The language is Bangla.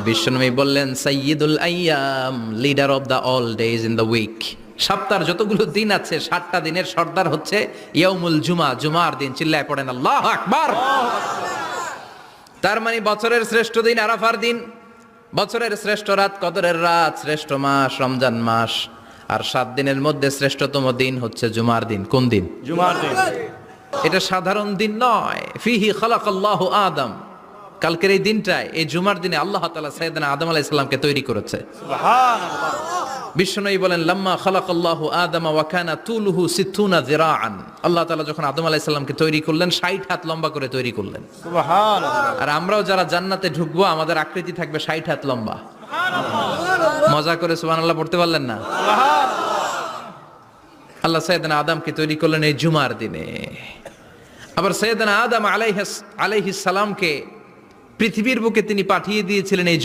বিশ্বনবী বললেন সাইয়্যিদুল আইয়াম, leader of the all days in the week. সপ্তাহের যতগুলো দিন আছে 7টা দিনের সর্দার হচ্ছে ইয়াউমুল জুমা, জুমার দিন। চিল্লায় পড়েন আল্লাহু আকবার। তার মানে বছরের শ্রেষ্ঠ দিন আরাফার দিন, বছরের শ্রেষ্ঠ রাত কদরের রাত, শ্রেষ্ঠ মাস রমজান মাস, আর 7 দিনের মধ্যে শ্রেষ্ঠতম দিন হচ্ছে জুমার দিন। কোন দিন? জুমার দিন। এটা সাধারণ দিন নয়। ফিহি খালাকাল্লাহু আদম, কালকের এই দিনটায়, এই জুমার দিনে আল্লাহ তাআলা সাইয়েদনা আদম আলাইহিস সালামকে তৈরি করেছে। সুবহানাল্লাহ। বিশ্বনবী বলেন লাম্মা খালাকাল্লাহু আদম ওয়া কানা তুলুহু 60 যিরাআন, আল্লাহ তাআলা যখন আদম আলাইহিস সালামকে তৈরি করলেন 60 হাত লম্বা করে তৈরি করলেন। সুবহানাল্লাহ। আর আমরাও যারা জান্নাতে ঢুকবো আমাদের আকৃতি থাকবে 60 হাত লম্বা। মজা করে সুবহানাল্লাহ পড়তে পারলেন না? আল্লাহ সাইয়েদনা আদমকে তৈরি করলেন এই জুমার দিনে। আবার সাইয়েদনা আদম আলাইহিস সালামকে পৃথিবীর বুকে তিনি পাঠিয়ে দিয়েছিলেন এই